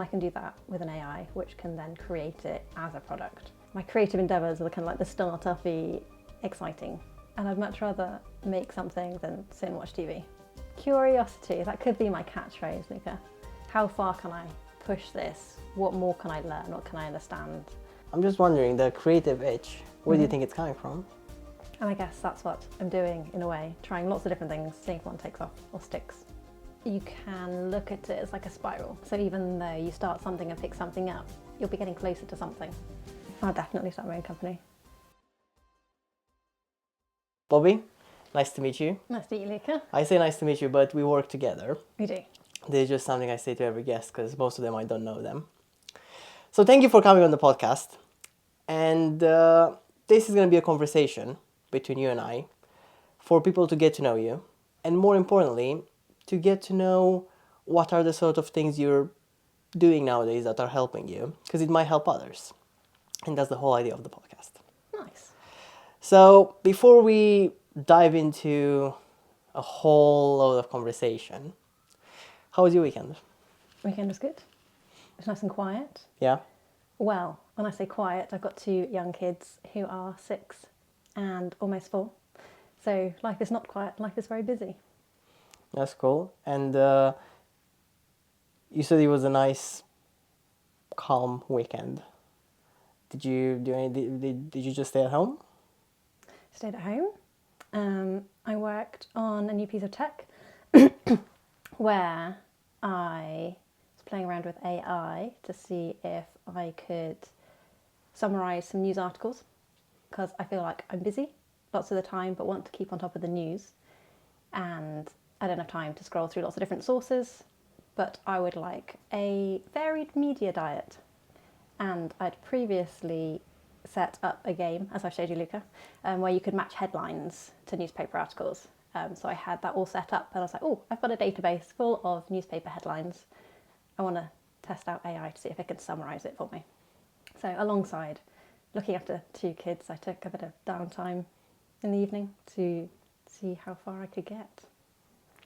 I can do that with an AI, which can then create it as a product. My creative endeavours are kind of like the start-up-y, exciting, and I'd much rather make something than sit and watch TV. Curiosity, that could be my catchphrase, Luca. How far can I push this? What more can I learn? What can I understand? I'm just wondering, the creative itch, where do you think it's coming from? And I guess that's what I'm doing in a way, trying lots of different things, seeing if one takes off or sticks. You can look at it as like a spiral. So even though you start something and pick something up, you'll be getting closer to something. I'll definitely start my own company. Bobbie, nice to meet you. Nice to meet you, Luca. I say nice to meet you, but we work together. We do. This is just something I say to every guest because most of them I don't know them. So thank you for coming on the podcast. And this is going to be a conversation between you and I for people to get to know you. And more importantly, to get to know what are the sort of things you're doing nowadays that are helping you, because it might help others. And that's the whole idea of the podcast. Nice. So before we dive into a whole load of conversation, how was your weekend? Weekend was good. It was nice and quiet. Yeah? Well, when I say quiet, I've got 2 young kids who are 6 and almost 4. So life is not quiet, life is very busy. That's cool. And you said it was a nice, calm weekend. Did you do any? Did you just stay at home? Stayed at home. I worked on a new piece of tech where I was playing around with AI to see if I could summarise some news articles, because I feel like I'm busy lots of the time but want to keep on top of the news, and I don't have time to scroll through lots of different sources, but I would like a varied media diet. And I'd previously set up a game, as I showed you, Luca, where you could match headlines to newspaper articles. So I had that all set up, and I was like, oh, I've got a database full of newspaper headlines. I want to test out AI to see if it can summarise it for me. So alongside looking after 2 kids, I took a bit of downtime in the evening to see how far I could get.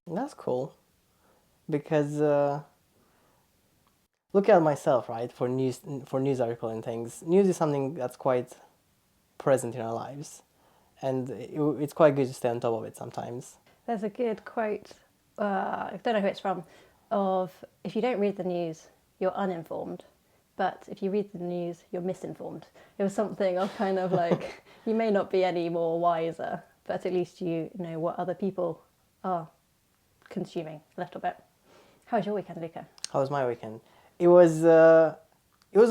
That's cool. Because look at myself, right? For news article and things. News is something that's quite present in our lives, and it's quite good to stay on top of it sometimes. There's a good quote, I don't know who it's from, of if you don't read the news, you're uninformed, but if you read the news, you're misinformed. It was something of kind of like, you may not be any more wiser, but at least you know what other people are consuming a little bit. How was your weekend, Luca? How was my weekend? It was a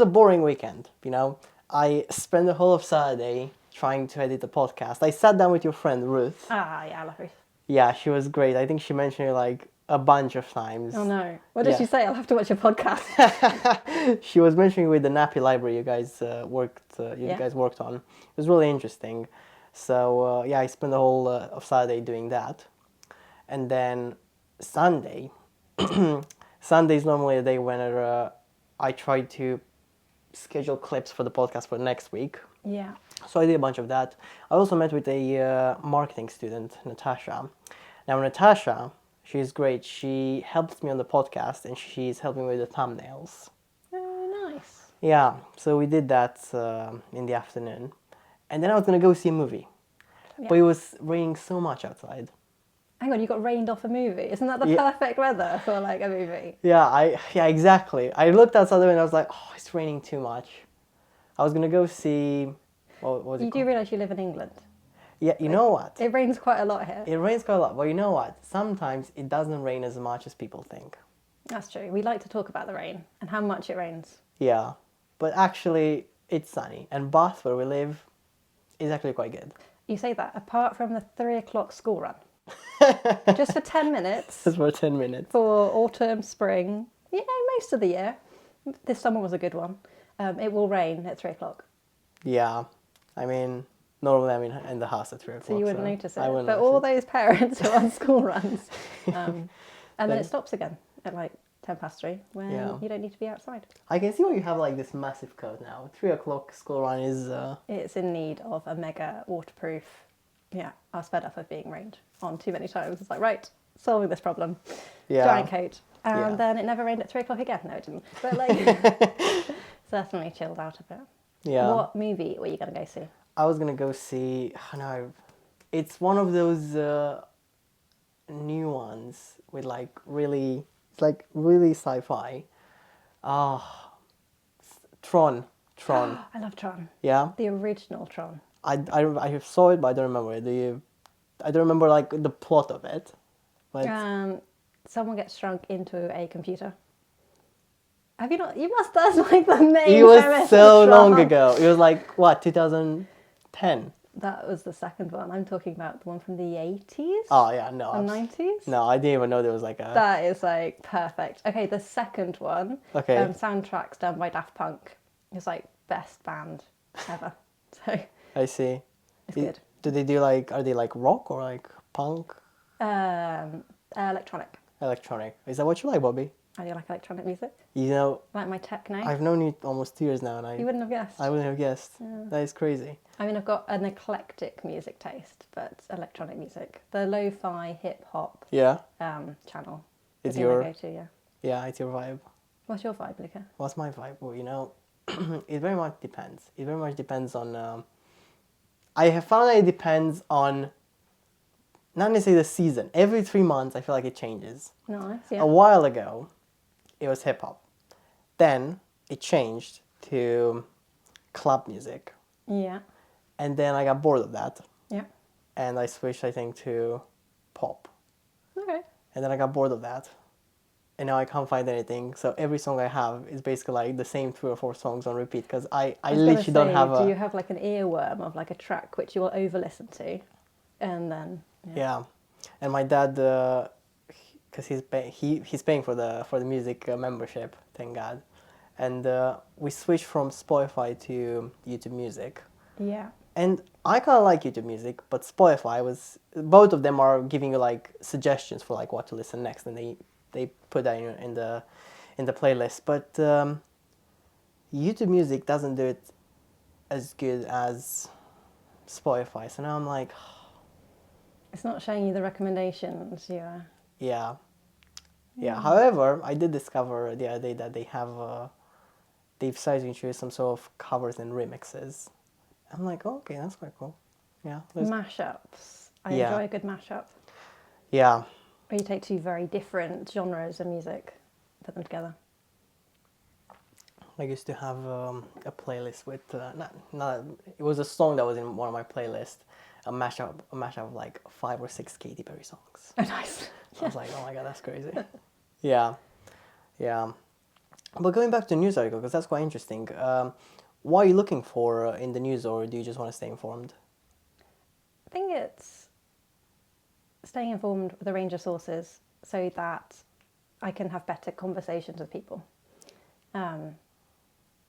boring weekend, you know. I spent the whole of Saturday trying to edit the podcast. I sat down with your friend Ruth. Ah, yeah, I love Ruth. Yeah, she was great. I think she mentioned it like a bunch of times. Oh no, what did she say? I'll have to watch your podcast. She was mentioning with the nappy library you guys worked on. It was really interesting. So I spent the whole of Saturday doing that, and then Sunday. Sunday is normally a day when I try to schedule clips for the podcast for next week. Yeah. So I did a bunch of that. I also met with a marketing student, Natasha. Now Natasha, she's great. She helps me on the podcast and she's helping me with the thumbnails. Oh, nice. Yeah, so we did that in the afternoon. And then I was going to go see a movie. Yeah. But it was raining so much outside. Hang on, you got rained off a movie. Isn't that the perfect weather for like a movie? Yeah, exactly. I looked outside and I was like, oh, it's raining too much. I was going to go see... What was it called? You do realise you live in England? Yeah, you know what? It rains quite a lot here. It rains quite a lot, but you know what? Sometimes it doesn't rain as much as people think. That's true. We like to talk about the rain and how much it rains. Yeah, but actually it's sunny. And Bath, where we live, is actually quite good. You say that, apart from the 3 o'clock school run. Just for 10 minutes. Just for 10 minutes. For autumn, spring, most of the year. This summer was a good one. It will rain at 3 o'clock. Yeah, I mean, normally I'm in the house at 3 o'clock. So you wouldn't notice it. I wouldn't but notice all it. those parents who are on school runs. And then it stops again at like 3:10 when you don't need to be outside. I can see why you have like this massive coat now. 3 o'clock school run is... It's in need of a mega waterproof. Yeah, I was fed up of being rained on too many times. It's like, right, solving this problem. Yeah. Giant coat. And Yeah. then it never rained at 3 o'clock again. No, it didn't. But like, certainly chilled out a bit. Yeah. What movie were you going to go see? I was gonna go see. Oh, no, it's one of those new ones with like really. It's like really sci-fi. Ah, Tron. Tron. I love Tron. Yeah. The original Tron. I saw it, but I don't remember it. I don't remember like the plot of it. But Someone gets shrunk into a computer. Have you not? You must. That's like the main. it was premise so of long Tron. ago. It was like what 2010. That was the second one. I'm talking about the one from the 80s. Oh yeah, no. Or 90s. No, I didn't even know there was like a. That is like perfect. Okay, the second one. Okay. Soundtracks done by Daft Punk. It's like best band ever. So I see. it's good. Do they do like? Are they like rock or like punk? Electronic. Electronic. Is that what you like, Bobbie? I do like electronic music. You know, I like my techno. I've known you almost 2 years now, and You wouldn't have guessed. I wouldn't have guessed. Yeah. That is crazy. I mean, I've got an eclectic music taste, but electronic music. The lo-fi hip hop Yeah. channel. It's is your. I go to, yeah. Yeah, it's your vibe. What's your vibe, Luca? What's my vibe? Well, you know, it very much depends. It very much depends on. I have found that it depends on. Not necessarily the season. Every 3 months, I feel like it changes. Nice, yeah. A while ago, it was hip hop. Then it changed to club music, Yeah, and then I got bored of that, yeah. and I switched, I think, to pop. Okay. And then I got bored of that, and now I can't find anything. So every song I have is basically like the same 3 or 4 songs on repeat because I was gonna literally don't say, have Do a you have like an earworm of like a track which you will over listen to, and then yeah. And my dad, because he's paying for the music membership, thank God, and we switched from Spotify to YouTube Music. yeah. And I kind of like YouTube Music, but Spotify was both of them are giving you like suggestions for like what to listen next, and they put that in the playlist. But YouTube Music doesn't do it as good as Spotify. So now I'm like, It's not showing you the recommendations. Yeah. yeah. However, I did discover the other day that they've decided to introduce some sort of covers and remixes. I'm like, oh, okay, that's quite cool. Yeah. Mashups. I Yeah. enjoy a good mashup. Yeah. Where you take two very different genres of music, put them together. I used to have a playlist with not it was a song that was in one of my playlists, a mashup of like 5 or 6 Katy Perry songs. Oh, nice. I was like, oh my god, that's crazy. Yeah. But going back to the news article, because that's quite interesting. What are you looking for in the news, or do you just want to stay informed? I think it's staying informed with a range of sources so that I can have better conversations with people.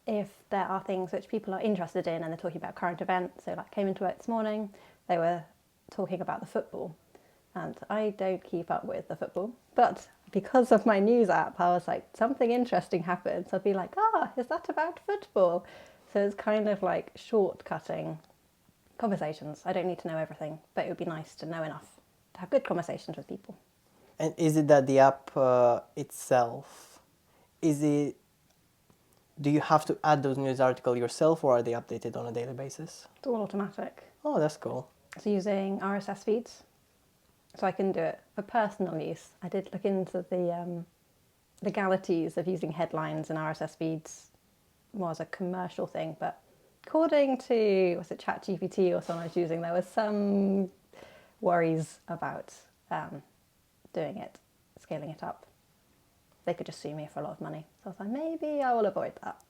If there are things which people are interested in and they're talking about current events, so like came into work this morning, they were talking about the football, and I don't keep up with the football, but because of my news app, I was like, something interesting happened, so I'd be like, is that about football? So it's kind of like shortcutting conversations. I don't need to know everything, but it would be nice to know enough to have good conversations with people. And is it that the app itself, do you have to add those news articles yourself, or are they updated on a daily basis? It's all automatic. Oh, that's cool. So using RSS feeds, so I can do it for personal use. I did look into the legalities of using headlines and RSS feeds more as a commercial thing, but according to, was it ChatGPT or someone I was using, there was some worries about doing it, scaling it up. They could just sue me for a lot of money. So I was like, maybe I will avoid that.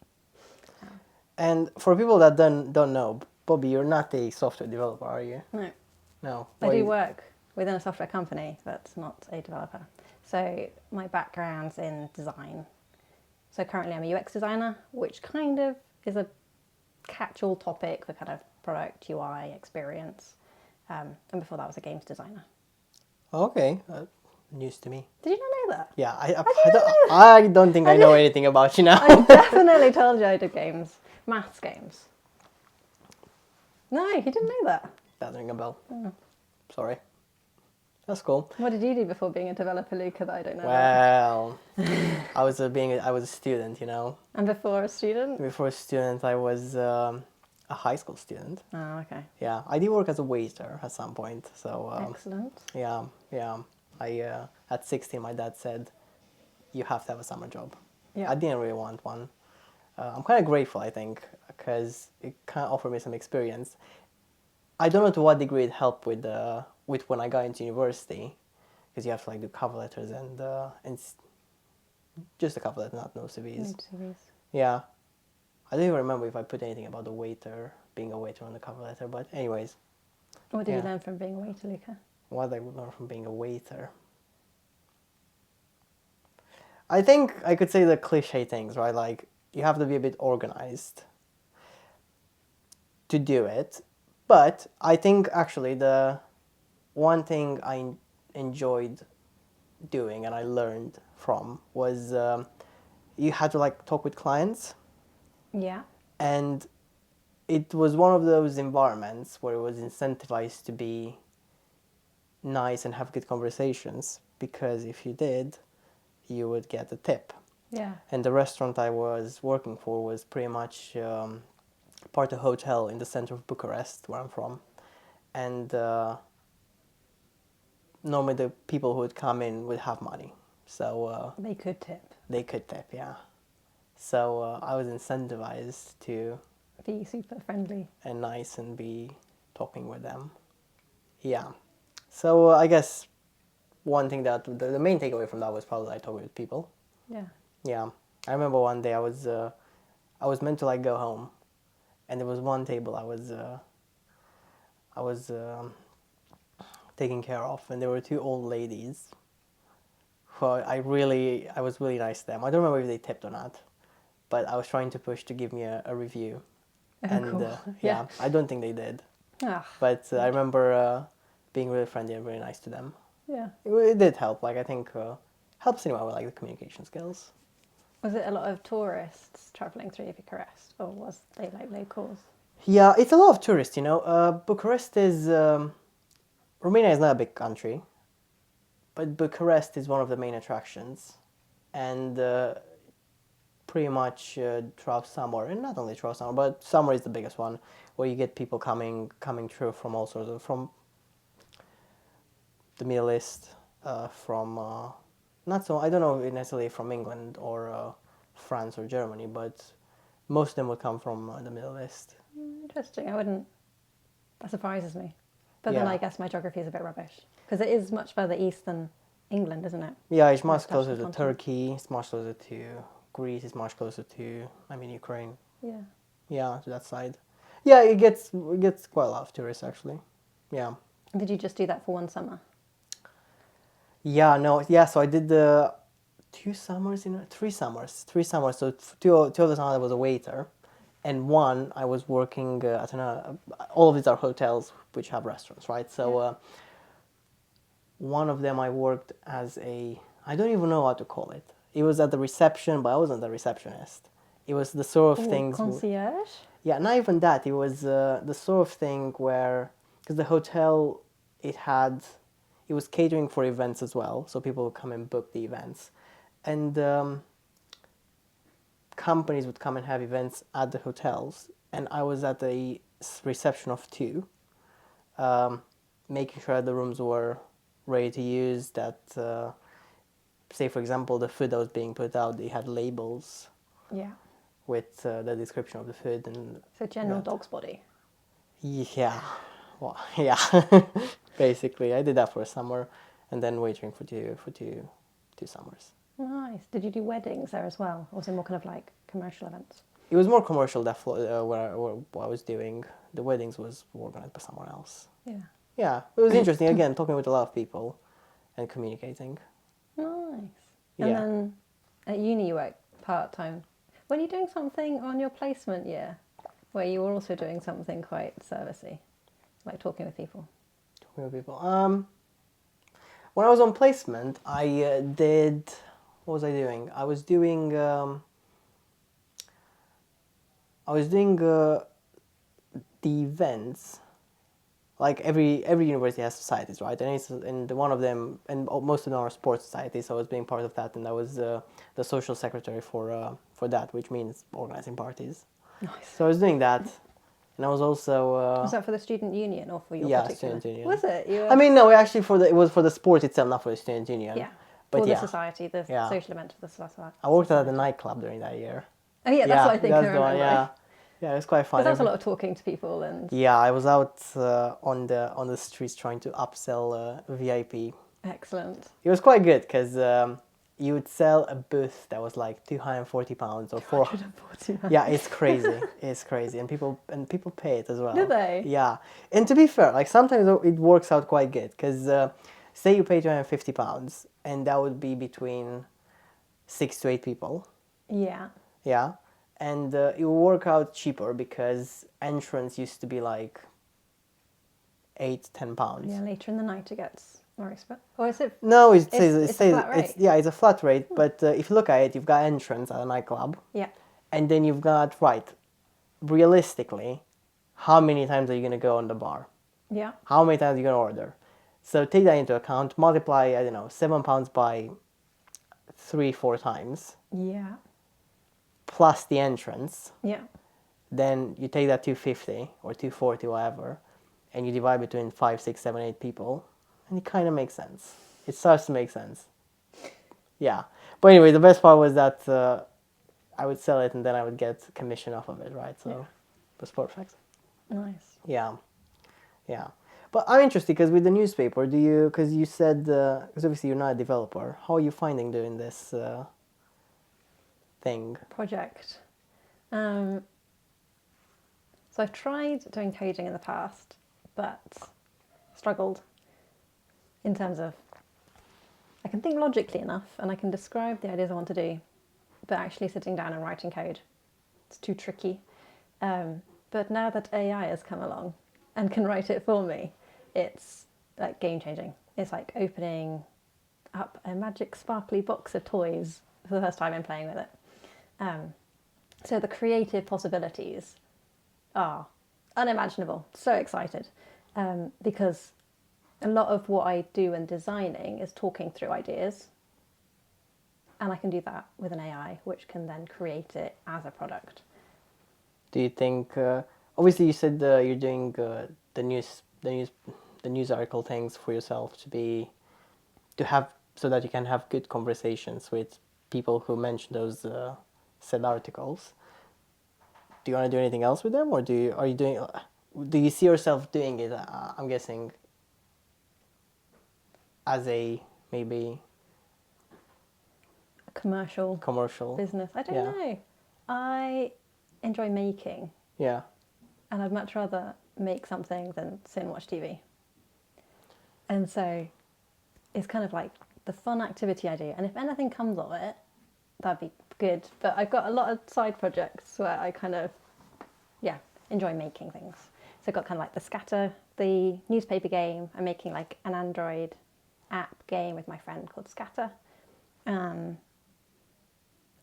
And for people that don't know, Bobbie, you're not a software developer, are you? No. No. I do work within a software company, but not a developer. So my background's in design. So currently I'm a UX designer, which kind of is a catch-all topic for kind of product, UI, experience. And before that I was a games designer. Okay. News to me. Did you not know that? Yeah, I don't think I know anything about you now. I definitely told you I did games. Maths games. No, you didn't know that. Doesn't ring a bell. Oh. Sorry. That's cool. What did you do before being a developer, Luca, that I don't know about? Well, I was a student, you know. And before a student? Before a student, I was a high school student. Oh, okay. Yeah, I did work as a waiter at some point. So Excellent. yeah, yeah. I at 16, my dad said, "You have to have a summer job." Yeah. I didn't really want one. I'm kind of grateful, I think, because it kind of offered me some experience. I don't know to what degree it helped with when I got into university, because you have to like do cover letters and just a cover letter, not no CVs. Need CVs. Yeah, I don't even remember if I put anything about the waiter being a waiter on the cover letter. But anyways, What did you Yeah. learn from being a waiter, Luca? what I would learn from being a waiter. I think I could say the cliche things, right? Like you have to be a bit organized to do it. But I think actually the one thing I enjoyed doing and I learned from was you had to like talk with clients, Yeah. and it was one of those environments where it was incentivized to be nice and have good conversations, because if you did, you would get a tip. Yeah. And the restaurant I was working for was pretty much part of a hotel in the center of Bucharest, where I'm from. And normally the people who would come in would have money. So They could tip. they could tip, yeah. So I was incentivized to Be super friendly. and nice and be talking with them. Yeah. So I guess one thing that the main takeaway from that was probably like talking with people. Yeah. Yeah. I remember one day I was meant to like go home, and there was one table I was taking care of, and there were two old ladies who I was really nice to them. I don't remember if they tipped or not, but I was trying to push to give me a review. Oh, And cool. yeah, I don't think they did. Ah, But I remember being really friendly and really nice to them. yeah. It did help. Like I think helps anyway with like the communication skills. Was it a lot of tourists travelling through Bucharest, or was they like locals? Yeah, it's a lot of tourists. You know, Bucharest is Romania is not a big country, but Bucharest is one of the main attractions, and pretty much throughout summer, and not only throughout summer, but summer is the biggest one, where you get people coming through from all sorts of from the Middle East, from not so I don't know necessarily from England or France or Germany, but most of them would come from the Middle East. Interesting. I wouldn't. That surprises me. But then Yeah. I guess my geography is a bit rubbish because it is much further east than England, isn't it? Yeah, it's Like much closer touch to the continent. Turkey. It's much closer to Greece. It's much closer to Ukraine. Yeah. Yeah, to that side. Yeah, it gets quite a lot of tourists actually. Yeah. And did you just do that for one summer? Yeah, no, yeah. So I did the 3 summers. So two of the summers I was a waiter, and one I was working at all of these are hotels which have restaurants, right? So one of them I worked as I don't even know how to call it. It was at the reception, but I wasn't the receptionist. It was the sort of Ooh, things. concierge. Yeah, not even that. It was the sort of thing where, because the hotel, it was catering for events as well, so people would come and book the events, and companies would come and have events at the hotels, and I was at the reception of two, making sure the rooms were ready to use. That, say for example, the food that was being put out, they had labels Yeah. with the description of the food and So general that. dog's body. Yeah, well, yeah. Basically, I did that for a summer, and then waiting for two summers. Nice. Did you do weddings there as well? Or was it more kind of like commercial events? It was more commercial that what I was doing. The weddings was organized by someone else. Yeah. Yeah, it was interesting. Again, talking with a lot of people, and communicating. Nice. Yeah. And then at uni you work part-time. Were you doing something on your placement year where you were also doing something quite servicey, like talking with people? Talking with people. When I was on placement, I did. What was I doing? I was doing. I was doing the events like every university has societies, right? And one of them, and most of them are sports societies. So I was being part of that, and I was the social secretary for that, which means organizing parties. Nice. So I was doing that, and I was also Was that for the student union or for your yeah, particular? student union. Was it? You were... I mean, no, actually, it was for the sport itself, not for the student union. Yeah. But For yeah, the society, the yeah. social event of the society. I worked at a nightclub during that year. Oh yeah, that's what I think I that's the one. remember. Yeah, yeah, it was quite fun. Because that's a lot of talking to people and... Yeah, I was out on the streets trying to upsell VIP. Excellent. It was quite good because you would sell a booth that was like £240 or 440. Yeah, it's crazy. It's crazy, and people pay it as well. Do they? Yeah, and to be fair, like sometimes it works out quite good because say you pay £250, and that would be between 6 to 8 people. Yeah. Yeah, and it will work out cheaper because entrance used to be like £8-10. Yeah, later in the night it gets more expensive. Or is it... No, it's a flat rate? it's a flat rate. But if you look at it, you've got entrance at a nightclub. Yeah. And then you've got, right, realistically, how many times are you going to go on the bar? Yeah. How many times are you going to order? So take that into account, multiply, I don't know, £7 by 3-4 times, Yeah. plus the entrance. Yeah. Then you take that 250 or 240, whatever, and you divide between 5, 6, 7, 8 people, and it kind of makes sense. It starts to make sense. Yeah. But anyway, the best part was that I would sell it and then I would get commission off of it, right? So it was perfect. Nice. Yeah. Yeah. But I'm interested because with the newspaper, because you said, because obviously you're not a developer, how are you finding doing this thing? Project. So I've tried doing coding in the past, but struggled in terms of I can think logically enough and I can describe the ideas I want to do, but actually sitting down and writing code, it's too tricky. But now that AI has come along and can write it for me, it's like game changing. It's like opening up a magic sparkly box of toys for the first time and playing with it. So the creative possibilities are unimaginable. So excited because a lot of what I do in designing is talking through ideas, and I can do that with an AI, which can then create it as a product. Do you think? Obviously, you said you're doing the news article things for yourself to have so that you can have good conversations with people who mention those said articles. Do you want to do anything else with them, or do you see yourself doing it? I'm guessing as a maybe A commercial business. I don't know. I enjoy making. Yeah. And I'd much rather make something than sit and watch TV. And so it's kind of like the fun activity I do. And if anything comes of it, that'd be good. But I've got a lot of side projects where I kind of, enjoy making things. So I've got kind of like the Scatter, the newspaper game. I'm making like an Android app game with my friend called Scatter. I've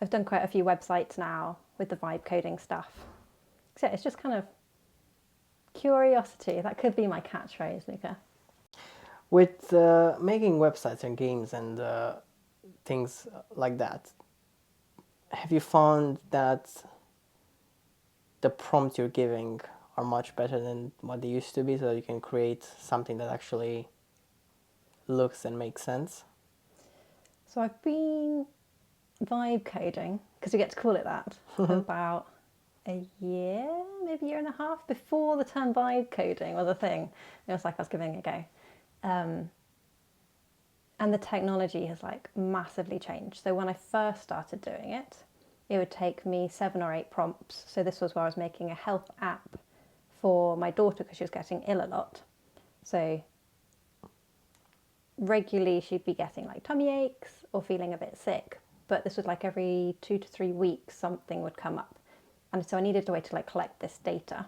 done quite a few websites now with the vibe coding stuff. So it's just kind of curiosity. That could be my catchphrase, Luca. With making websites and games and things like that, have you found that the prompts you're giving are much better than what they used to be, so that you can create something that actually looks and makes sense? So I've been vibe coding, because we get to call it that, for about a year, maybe a year and a half, before the term vibe coding was a thing. It was like I was giving it a go. And the technology has like massively changed. So when I first started doing it, it would take me 7 or 8 prompts. So this was where I was making a health app for my daughter because she was getting ill a lot. So regularly she'd be getting like tummy aches or feeling a bit sick. But this was like every 2 to 3 weeks something would come up. And so I needed a way to like collect this data.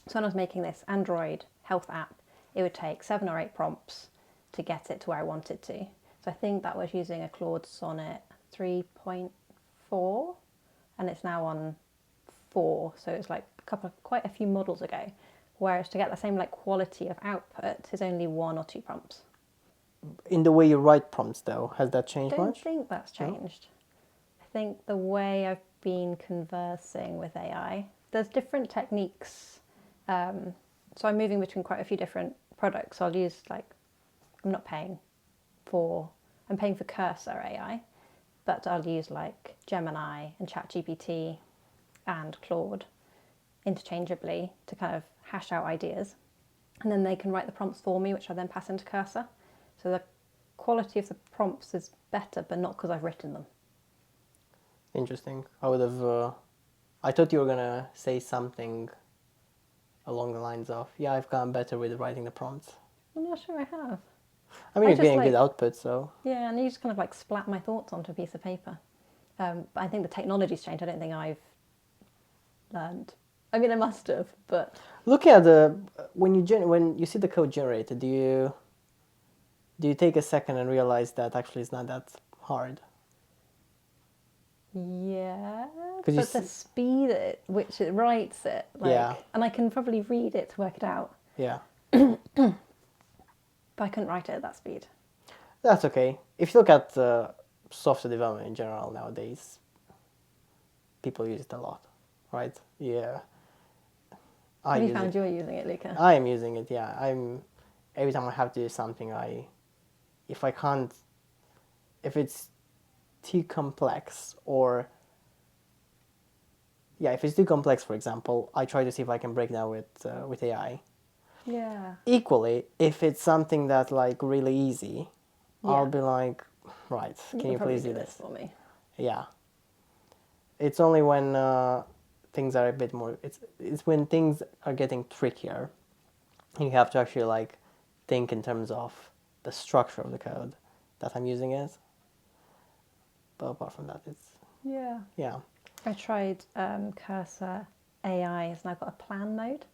So when I was making this Android health app, it would take 7 or 8 prompts to get it to where I wanted to. So I think that was using a Claude Sonnet 3.4, and it's now on 4. So it's like quite a few models ago. Whereas to get the same like quality of output is only 1 or 2 prompts. In the way you write prompts, though, has that changed I don't much? think that's No? changed. I think the way I've been conversing with AI, there's different techniques. So I'm moving between quite a few different products. So I'll use like, I'm paying for Cursor AI, but I'll use like Gemini and ChatGPT and Claude interchangeably to kind of hash out ideas. And then they can write the prompts for me, which I then pass into Cursor. So the quality of the prompts is better, but not because I've written them. Interesting. I would have. I thought you were gonna say something along the lines of, "Yeah, I've gotten better with writing the prompts." I'm not sure I have. I mean, I you're just getting like, good output, so yeah, and you just kind of like splat my thoughts onto a piece of paper. But I think the technology's changed. I don't think I've learned. I mean, I must have, but looking at when you see the code generated, do you take a second and realize that actually it's not that hard? yeah. 'Cause you But the speed at which it writes it, like, Yeah. and I can probably read it to work it out, Yeah, but I couldn't write it at that speed. that's okay. If you look at software development in general nowadays, people use it a lot, right? Yeah, Have you use found it. you're using it, Luca? I am using it. Yeah, every time I have to do something, if I can't, if it's too complex or yeah, if it's too complex, for example, I try to see if I can break down with AI. Yeah. Equally, if it's something that's like really easy, I'll Yeah. be like, right, can you probably please do this this? for me? Yeah. It's only when things are a bit more. It's when things are getting trickier, and you have to actually like think in terms of the structure of the code that I'm using it. But apart from that, it's Yeah. yeah. I tried Cursor AI has now got a plan mode.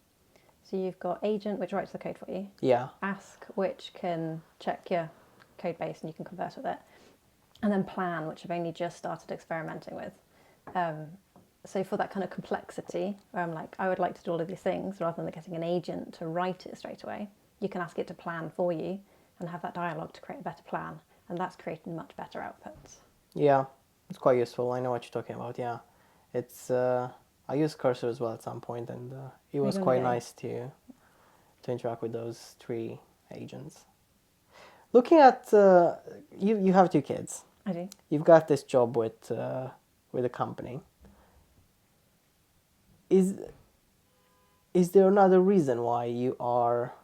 So you've got agent, which writes the code for you. Yeah. Ask, which can check your code base and you can convert with it. And then plan, which I've only just started experimenting with. So for that kind of complexity, where I'm like, I would like to do all of these things, rather than getting an agent to write it straight away, you can ask it to plan for you and have that dialogue to create a better plan. And that's creating much better outputs. Yeah, it's quite useful. I know what you're talking about. Yeah, it's. I used Cursor as well at some point, and it was quite nice to interact with those 3 agents. Looking at you have 2 kids. I do. You've got this job with a company. Is there another reason why you are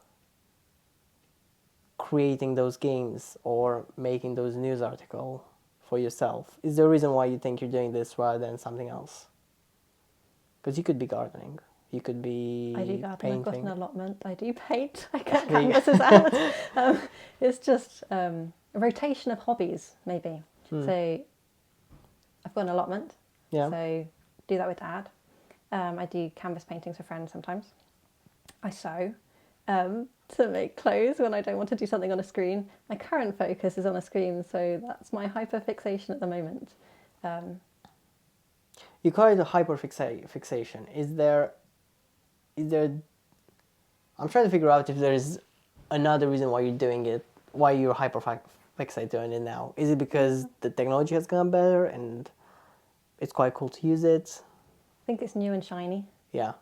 creating those games or making those news articles for yourself? Is there a reason why you think you're doing this rather than something else? Because you could be gardening, you could be I do garden. painting. I've got an allotment. I do paint. I get canvases out. It's just a rotation of hobbies, maybe. So I've got an allotment. Yeah. So do that with Dad. I do canvas paintings for friends sometimes. I sew to make clothes when I don't want to do something on a screen. My current focus is on a screen, so that's my hyperfixation at the moment. You call it a hyperfixation. Is there? I'm trying to figure out if there's another reason why you're doing it, why you're hyperfixated on it now. Is it because the technology has gone better and it's quite cool to use it? I think it's new and shiny. Yeah.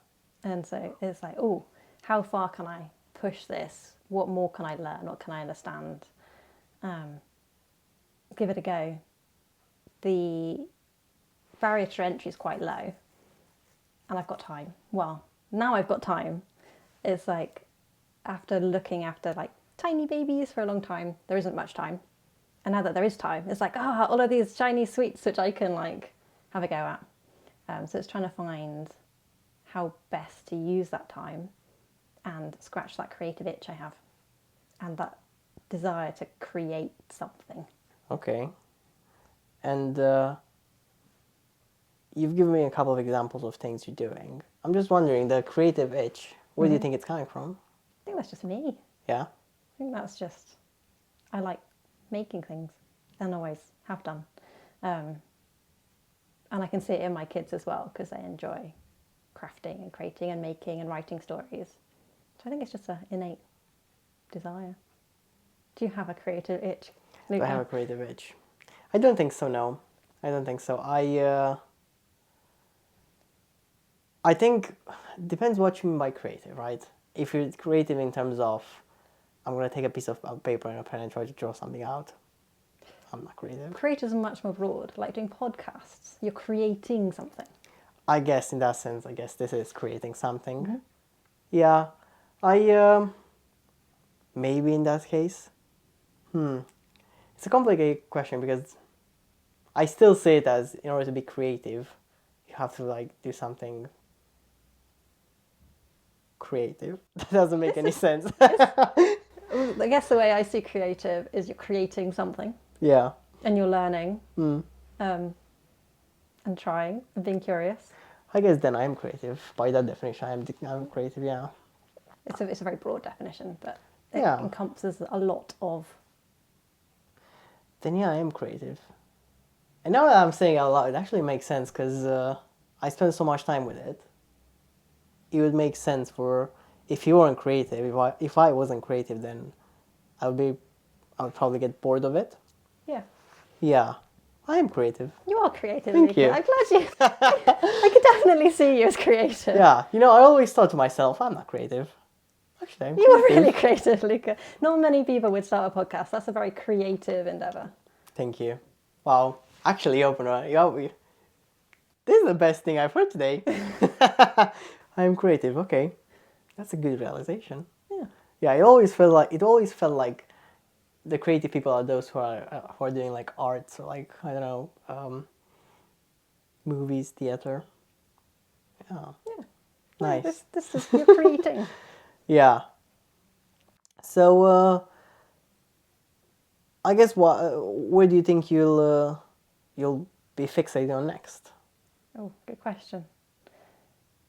And so it's like, oh, how far can I push this? What more can I learn? What can I understand? Give it a go. The barrier to entry is quite low. And I've got time. Well, now I've got time. It's like, after looking after like tiny babies for a long time, there isn't much time. And now that there is time, it's like, all of these shiny sweets which I can like have a go at. So it's trying to find how best to use that time and scratch that creative itch I have and that desire to create something. Okay. And you've given me a couple of examples of things you're doing. I'm just wondering, the creative itch, where do you think it's coming from? I think that's just me. Yeah? I think that's just, I like making things and always have done. And I can see it in my kids as well because they enjoy crafting and creating and making and writing stories. So I think it's just an innate desire. Do you have a creative itch, Do Luca? I have a creative itch? I don't think so, no. I don't think so. I think depends what you mean by creative, right? If you're creative in terms of I'm gonna take a piece of paper and a pen and try to draw something out, I'm not creative. Creators are much more broad. Like doing podcasts, you're creating something. I guess in that sense, I guess this is creating something. Yeah, I maybe in that case. It's a complicated question because I still say it as in order to be creative, you have to like do something creative. That doesn't make any sense. I guess the way I see creative is you're creating something Yeah. and you're learning and trying and being curious. I guess then I am creative. By that definition, I'm creative. Yeah. It's a very broad definition, but it Yeah. encompasses a lot of. Then yeah, I am creative. And now that I'm saying it out loud, it actually makes sense because I spend so much time with it. It would make sense for if you weren't creative. If I wasn't creative, then I would probably get bored of it. Yeah. Yeah, I am creative. You are creative, Thank Luca. you. I'm glad you. I could definitely see you as creative. Yeah, you know, I always thought to myself, I'm not creative. Actually, I'm You are creative. really creative, Luca. Not many people would start a podcast. That's a very creative endeavour. Thank you. Wow, actually, this is the best thing I've heard today. I'm creative. Okay, that's a good realization. Yeah. Yeah, it always felt like the creative people are those who are doing like arts or like I don't know, movies, theater. Yeah. Yeah. Nice. This is you're creating. Yeah. So I guess where do you think you'll be fixated on next? Oh, good question.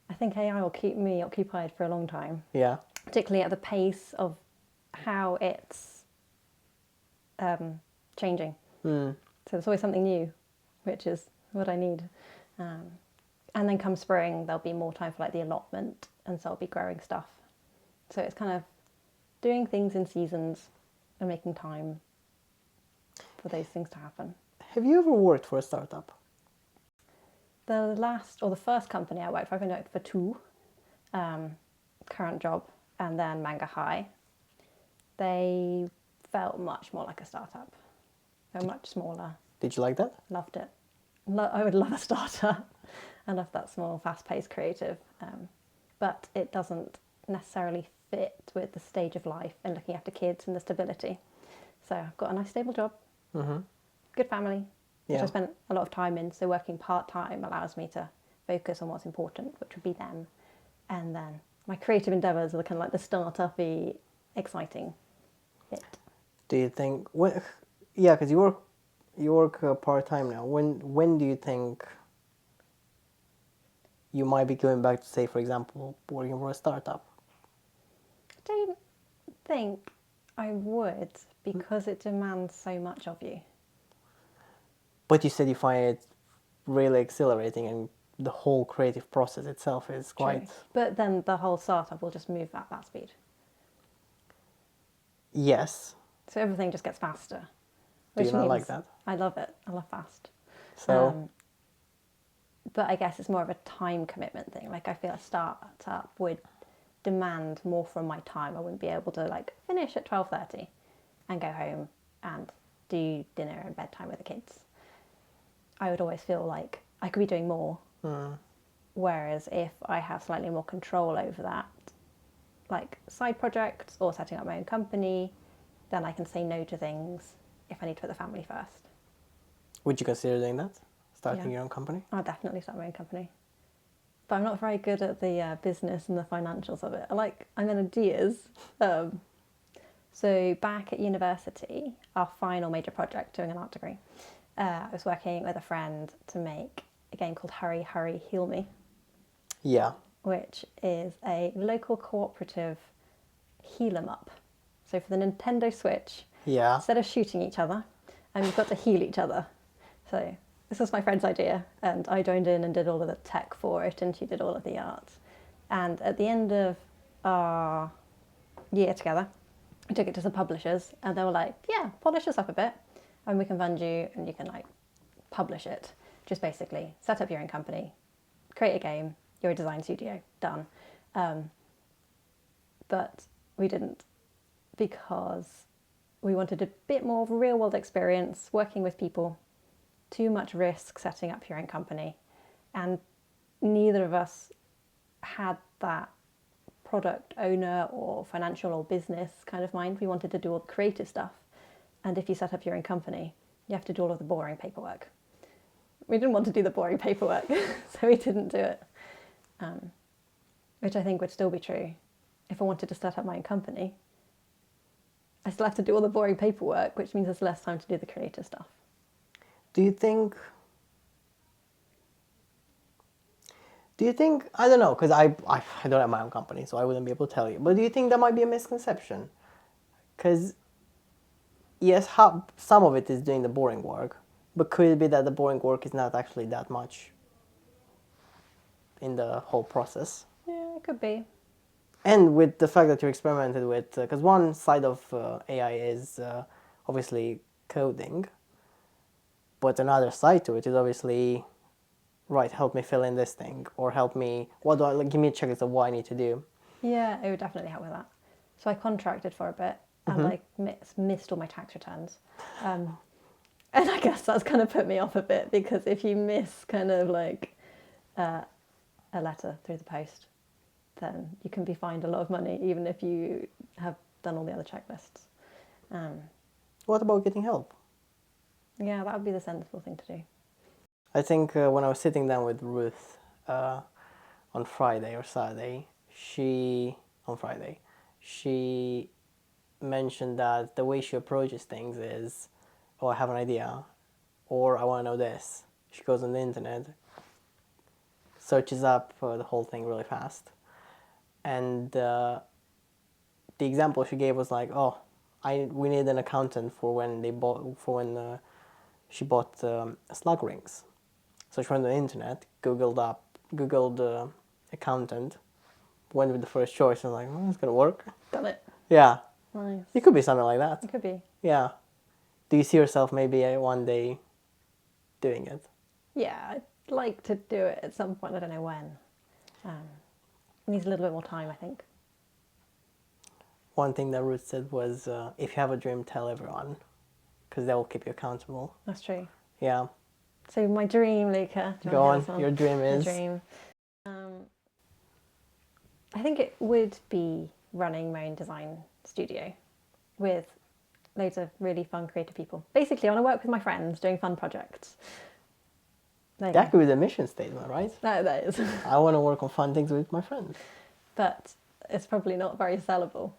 I think AI will keep me occupied for a long time, Yeah. particularly at the pace of how it's changing. So there's always something new, which is what I need. And then come spring, there'll be more time for like the allotment, and so I'll be growing stuff. So it's kind of doing things in seasons and making time for those things to happen. Have you ever worked for a startup? The first company I worked for, I've been worked for two, current job and then Manga High. They felt much more like a startup. They were much smaller. Did you like that? Loved it. I would love a startup. I love that small, fast-paced creative. But it doesn't necessarily fit with the stage of life and looking after kids and the stability. So I've got a nice stable job, good family, which Yeah. I spent a lot of time in. So working part-time allows me to focus on what's important, which would be them. And then my creative endeavours are kind of like the start-up-y, exciting bit. Do you think yeah, because you work part-time now. When do you think you might be going back to, say, for example, working for a startup? I don't think I would, because it demands so much of you. But you said you find it really exhilarating, and the whole creative process itself is quite... True. But then the whole startup will just move at that speed. Yes. So everything just gets faster. Do you which not like means that? I love it. I love fast. So, But I guess it's more of a time commitment thing. Like I feel a startup would demand more from my time. I wouldn't be able to like finish at 12:30 and go home and do dinner and bedtime with the kids. I would always feel like I could be doing more. Whereas if I have slightly more control over that, like side projects or setting up my own company, then I can say no to things if I need to put the family first. would you consider doing that? Starting Yeah. your own company? I'll definitely start my own company. But I'm not very good at the business and the financials of it. I'm an ideas. So back at university, our final major project, doing an art degree, I was working with a friend to make a game called Hurry, Hurry, Heal Me, Yeah. which is a local cooperative heal 'em up. So for the Nintendo Switch, Yeah. instead of shooting each other, you've got to heal each other. So this was my friend's idea, and I joined in and did all of the tech for it, and she did all of the art. And at the end of our year together. We took it to some publishers, and they were like, "Yeah, polish this up a bit, and we can fund you, and you can like publish it. Just basically set up your own company, create a game. You're a design studio, done." But we didn't, because we wanted a bit more of a real world experience working with people. Too much risk setting up your own company, and neither of us had that product owner or financial or business kind of mind. We wanted to do all the creative stuff, and if you set up your own company, you have to do all of the boring paperwork. We didn't want to do the boring paperwork, so we didn't do it. Which I think would still be true if I wanted to set up my own company. I still have to do all the boring paperwork, which means there's less time to do the creative stuff. Do you think, I don't know, because I don't have my own company, so I wouldn't be able to tell you, but do you think that might be a misconception? Because, yes, some of it is doing the boring work, but could it be that the boring work is not actually that much in the whole process? Yeah, it could be. And with the fact that you experimented with, because one side of AI is obviously coding, but another side to it is obviously, right, help me fill in this thing, or help me, give me a checklist of what I need to do. Yeah, it would definitely help with that. So I contracted for a bit, and I missed all my tax returns. And I guess that's kind of put me off a bit, because if you miss kind of like a letter through the post, then you can be fined a lot of money, even if you have done all the other checklists. What about getting help? Yeah, that would be the sensible thing to do. I think when I was sitting down with Ruth on Friday or Saturday, she mentioned that the way she approaches things is, oh, I have an idea, or I want to know this. She goes on the internet, searches up the whole thing really fast, and the example she gave was like, oh, we need an accountant for when she bought slug rings. So she went on the internet, googled accountant, went with the first choice, and like, oh, it's gonna work. Done it. Yeah. Nice. It could be something like that. It could be. Yeah. Do you see yourself maybe one day doing it? Yeah, I'd like to do it at some point. I don't know when. It needs a little bit more time, I think. One thing that Ruth said was, if you have a dream, tell everyone, because they will keep you accountable. That's true. Yeah. So my dream, Luca. Go on. Your dream is? My dream. I think it would be running my own design studio with loads of really fun, creative people. Basically, I want to work with my friends doing fun projects. That could be the mission statement, right? No, that is. I want to work on fun things with my friends. But it's probably not very sellable.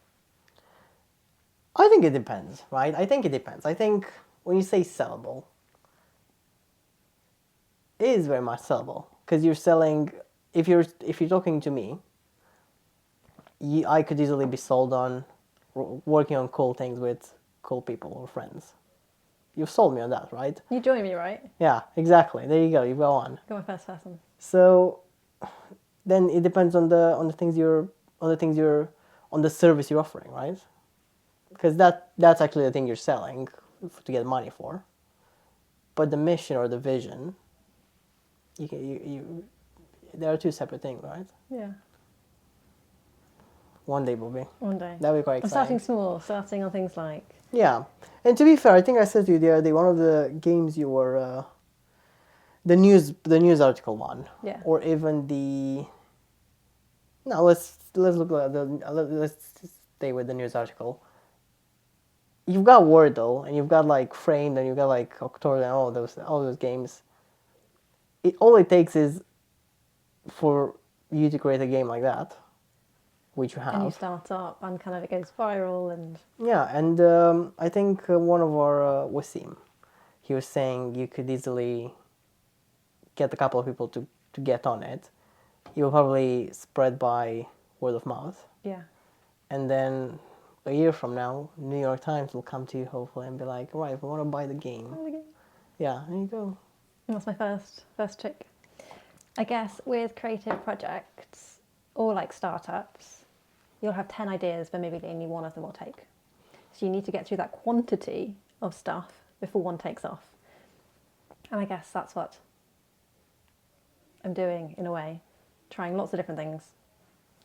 I think it depends, right? I think it depends. I think when you say sellable, it is very much sellable, because you're selling. If you're talking to me, I could easily be sold on working on cool things with cool people or friends. You've sold me on that, right? You join me, right? Yeah, exactly. There you go. You go on. You're my first person. So then it depends on the things you're on the service you're offering, right? Because that's actually the thing you're selling to get money for. But the mission or the vision, there are two separate things, right? Yeah. One day, Bobbie. One day. That'll be quite I'm exciting. starting small, starting on things like... Yeah. And to be fair, I think I said to you the other day, one of the games you were... the news article one. Yeah. Or even the... No, let's look at let's stay with the news article. You've got Wordle, and you've got like Framed, and you've got like October, and all those games. All it takes is for you to create a game like that, which you have. And you start up, and kind of it goes viral, and... Yeah, and I think one of our Wasim, he was saying you could easily get a couple of people to get on it. It will probably spread by word of mouth. Yeah. And then a year from now, New York Times will come to you hopefully and be like, right, we want to buy the game. Yeah, there you go. That's my first trick. I guess with creative projects or like startups, you'll have 10 ideas, but maybe only one of them will take. So you need to get through that quantity of stuff before one takes off. And I guess that's what I'm doing in a way, trying lots of different things,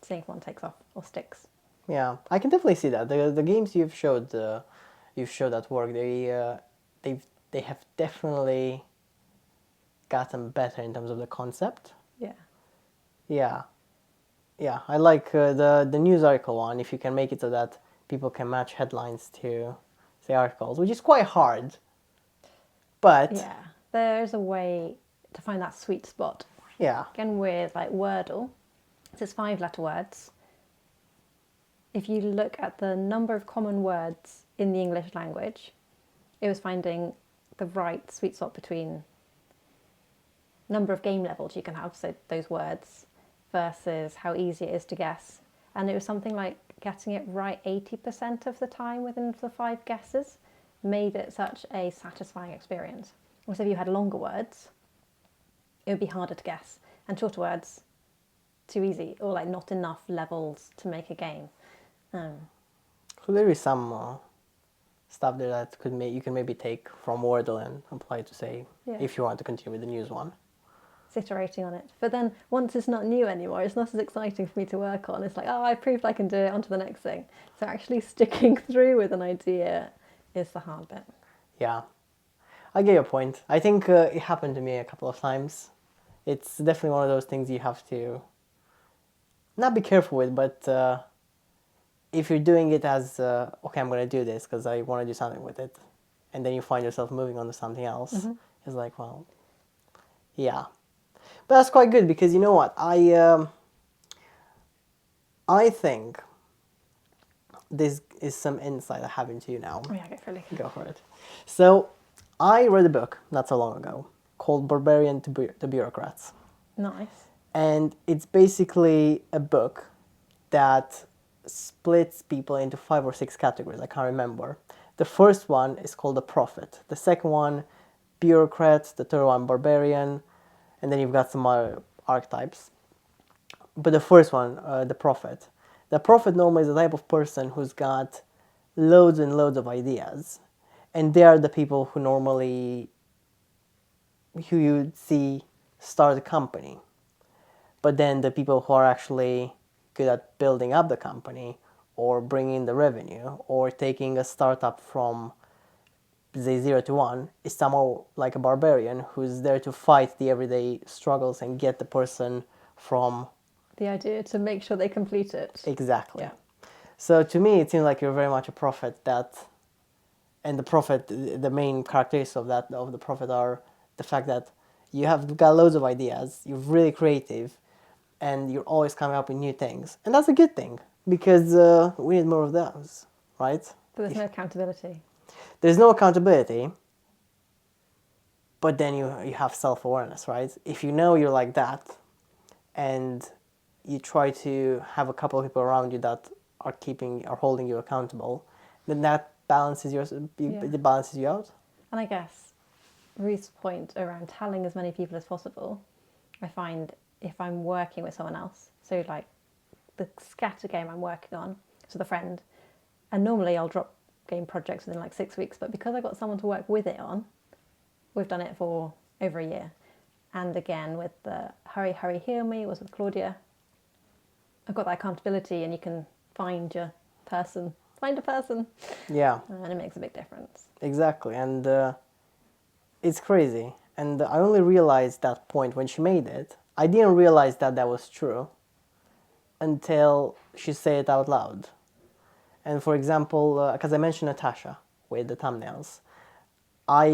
seeing if one takes off or sticks. Yeah, I can definitely see that. The games you've showed at work, they have definitely gotten better in terms of the concept. Yeah. Yeah, yeah. I like the news article one. If you can make it so that people can match headlines to the articles, which is quite hard. But Yeah, there's a way to find that sweet spot. yeah, Again, with like Wordle, it's 5-letter words. If you look at the number of common words in the English language, it was finding the right sweet spot between number of game levels you can have, so those words, versus how easy it is to guess. And it was something like getting it right 80% of the time within the 5 guesses made it such a satisfying experience. Also, if you had longer words, it would be harder to guess, and shorter words, too easy, or like not enough levels to make a game. so there is some stuff there that you can maybe take from Wordle and apply to say if you want to continue with the news one. It's iterating on it, but then once it's not new anymore, it's not as exciting for me to work on. It's like, oh, I proved I can do it, on to the next thing. So actually sticking through with an idea is the hard bit. Yeah, I get your point. I think it happened to me a couple of times. It's definitely one of those things you have to not be careful with, but if you're doing it as, okay, I'm going to do this because I want to do something with it, and then you find yourself moving on to something else, it's like, well, yeah. But that's quite good because you know what? I think this is some insight I have into you now. Oh yeah, Go for it. So, I read a book not so long ago called Barbarian to Bureaucrats. Nice. And it's basically a book that splits people into 5 or 6 categories. I can't remember. The first one is called the prophet. The second one, bureaucrat. The third one, barbarian. And then you've got some other archetypes. But the first one, the prophet. The prophet normally is the type of person who's got loads and loads of ideas. And they are the people who you'd see start a company. But then the people who are actually good at building up the company or bringing the revenue or taking a startup from, say, 0 to 1 is somehow like a barbarian who's there to fight the everyday struggles and get the person from... The idea to make sure they complete it. Exactly. Yeah. So to me, it seems like you're very much a prophet and the prophet, the main characteristics of the prophet are the fact that you have got loads of ideas, you're really creative, and you're always coming up with new things. And that's a good thing, because we need more of those, right? But there's no accountability. There's no accountability, but then you have self-awareness, right? If you know you're like that, and you try to have a couple of people around you that are holding you accountable, then that balances it balances you out. And I guess Ruth's point around telling as many people as possible, I find if I'm working with someone else, so like the scatter game I'm working on, so the friend, and normally I'll drop game projects within like 6 weeks, but because I've got someone to work with it on, we've done it for over a year. And again, with the Hurry, Hurry, Heal Me was with Claudia. I've got that accountability, and you can find a person. Yeah. And it makes a big difference. Exactly. And it's crazy. And I only realized that point when she made it. I didn't realize that was true until she said it out loud. And for example, because I mentioned Natasha with the thumbnails, I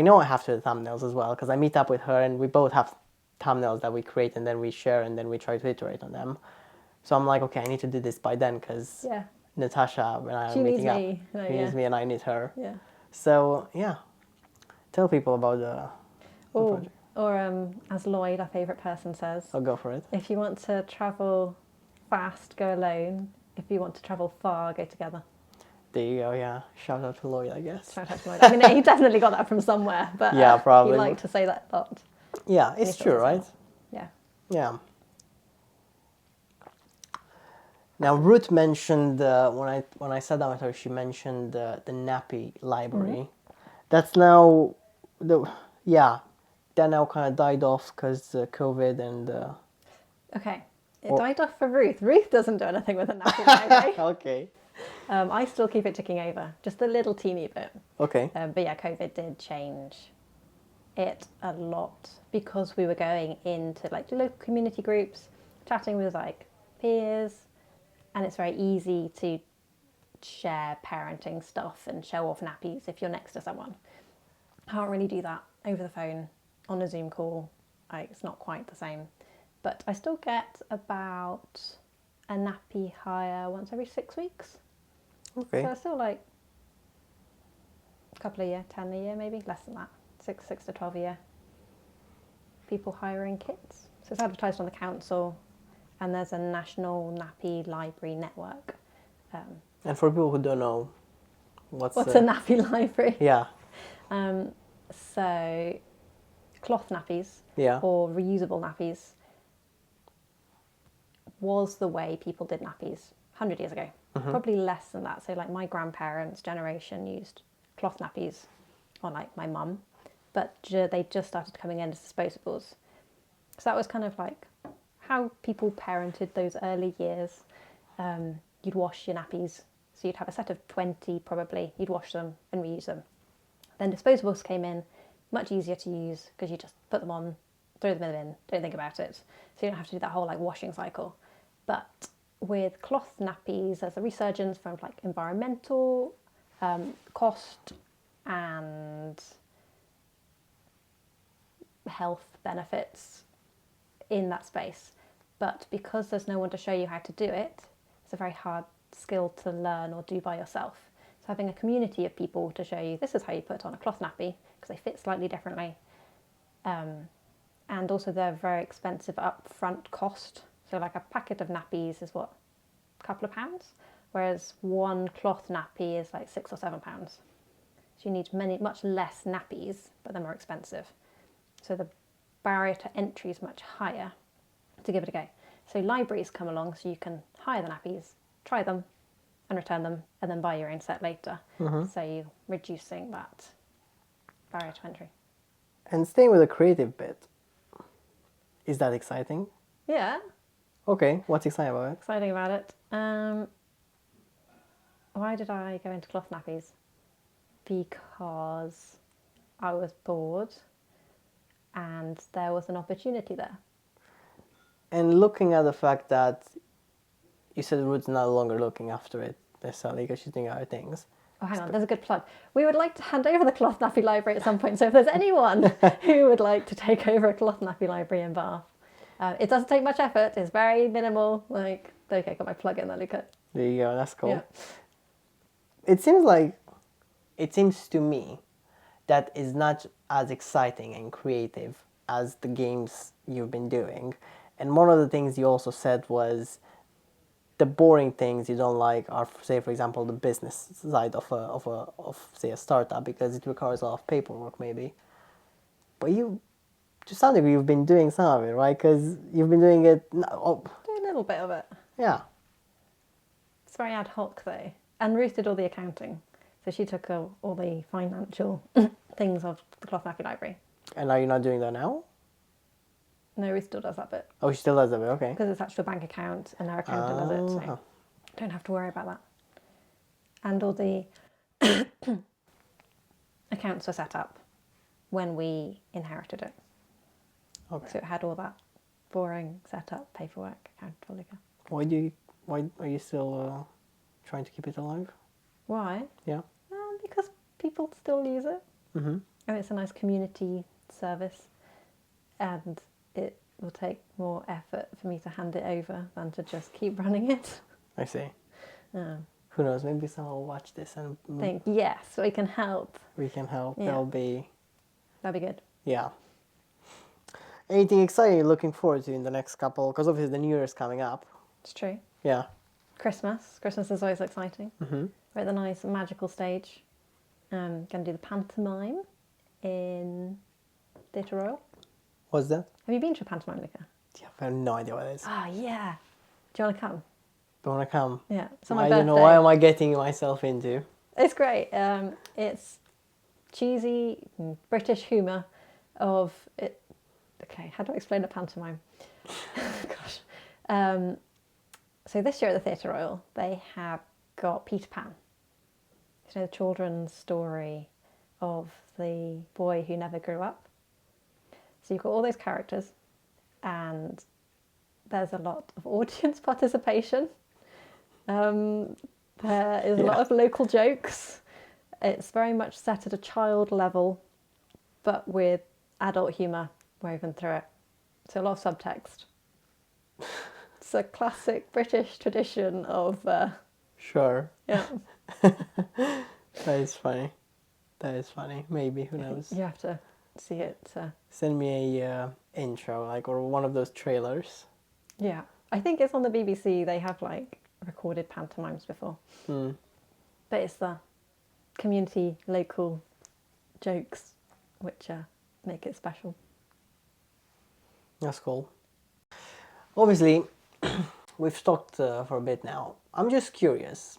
know I have to do the thumbnails as well because I meet up with her and we both have thumbnails that we create and then we share and then we try to iterate on them. So I'm like, okay, I need to do this by then because Natasha and I are meeting up. She needs me and I need her. Yeah. So yeah, tell people about the project. Or as Lloyd, our favourite person, says, I'll go for it. If you want to travel fast, go alone. If you want to travel far, go together. There you go, yeah. Shout out to Lloyd, I guess. Shout out to Lloyd. I mean, he definitely got that from somewhere, but yeah, probably. He liked to say that thought. Yeah, it's true, right? Yeah. Yeah. Now, Ruth mentioned when I sat down with her, she mentioned the nappy library. That's now that now kind of died off because COVID and. Okay, it Or- died off for Ruth. Ruth doesn't do anything with a nappy library. Okay. I still keep it ticking over, just a little teeny bit. Okay. But yeah, COVID did change it a lot because we were going into like local community groups, chatting with like peers, and it's very easy to share parenting stuff and show off nappies if you're next to someone. Can't really do that over the phone on a Zoom call. It's not quite the same, but I still get about a nappy hire once every 6 weeks. Okay. So it's still like a couple a year, 10 a year maybe, less than that, 6 to 12 a year. People hiring kits. So it's advertised on the council, and there's a national nappy library network. And for people who don't know, what's a nappy library? Yeah. So cloth nappies Yeah. or reusable nappies was the way people did nappies 100 years ago. Probably less than that. So like my grandparents' generation used cloth nappies, or like my mum, but they just started coming in as disposables. So that was kind of like how people parented those early years. You'd wash your nappies. So you'd have a set of 20 probably. You'd wash them and reuse them. Then disposables came in, much easier to use because you just put them on, throw them in the bin, don't think about it. So you don't have to do that whole like washing cycle. But with cloth nappies, there's a resurgence from like environmental cost and health benefits in that space. But because there's no one to show you how to do it, it's a very hard skill to learn or do by yourself. So having a community of people to show you this is how you put on a cloth nappy, because they fit slightly differently. And also they're very expensive upfront cost. So like a packet of nappies is what, a couple of pounds? Whereas one cloth nappy is like £6 or £7. So you need much less nappies, but they're more expensive. So the barrier to entry is much higher to give it a go. So libraries come along so you can hire the nappies, try them and return them, and then buy your own set later. So you're reducing that barrier to entry. And staying with the creative bit, is that exciting? Yeah, Okay, what's exciting about it? exciting about it. Why did I go into cloth nappies? Because I was bored and there was an opportunity there. And looking at the fact that you said Ruth's no longer looking after it necessarily because she's doing other things. Oh, hang on, there's a good plug. We would like to hand over the cloth nappy library at some point. So if there's anyone who would like to take over a cloth nappy library in Bath, it doesn't take much effort. It's very minimal. Like, okay, got my plug in there, Luca. There you go, that's cool. Yeah. It seems to me that is not as exciting and creative as the games you've been doing. And one of the things you also said was the boring things you don't like are, say, for example, the business side of say a startup because it requires a lot of paperwork maybe. But you, to some degree, you've been doing some of it, right? Because you've been doing it. Do a little bit of it. Yeah. It's very ad hoc though. And Ruth did all the accounting. So she took all the financial things of the cloth nappy library. And are you not doing that now? No, Ruth still does that bit. Oh, she still does that bit, okay. Because it's attached to a bank account and our accountant does it. So don't have to worry about that. And all the accounts were set up when we inherited it. Okay. So it had all that boring setup, paperwork, accountability. Why are you still trying to keep it alive? Why? Yeah. Because people still use it. Mm-hmm. And it's a nice community service. And it will take more effort for me to hand it over than to just keep running it. I see. Who knows? Maybe someone will watch this and Think, yes, we can help. we can help. Yeah. That'll be, That'd be good. yeah. Anything exciting you're looking forward to in the next couple? Because obviously the New Year is coming up. It's true. Yeah. Christmas is always exciting. Mm-hmm. We're at the nice magical stage. Going to do the pantomime in Theatre Royal. What's that? Have you been to a pantomime, Luca? Yeah, I have no idea what it is. Oh, yeah. Do you want to come? Don't want to come. Yeah, it's on my I birthday. don't know, why am I getting myself into? It's great. It's cheesy British humour of it. Okay, how do I explain a pantomime? Gosh. So this year at the Theatre Royal, they have got Peter Pan. You know, the children's story of the boy who never grew up. So you've got all those characters, and there's a lot of audience participation. There is a lot of local jokes. It's very much set at a child level, but with adult humour woven through it. So a lot of subtext. It's a classic British tradition of... Sure. yeah. That is funny. That is funny. Maybe, who knows? You have to see it. Send me a intro, like, or one of those trailers. Yeah. I think it's on the BBC. They have, like, recorded pantomimes before. Mm. But it's the community, local jokes which make it special. That's cool. Obviously, we've talked for a bit now. I'm just curious.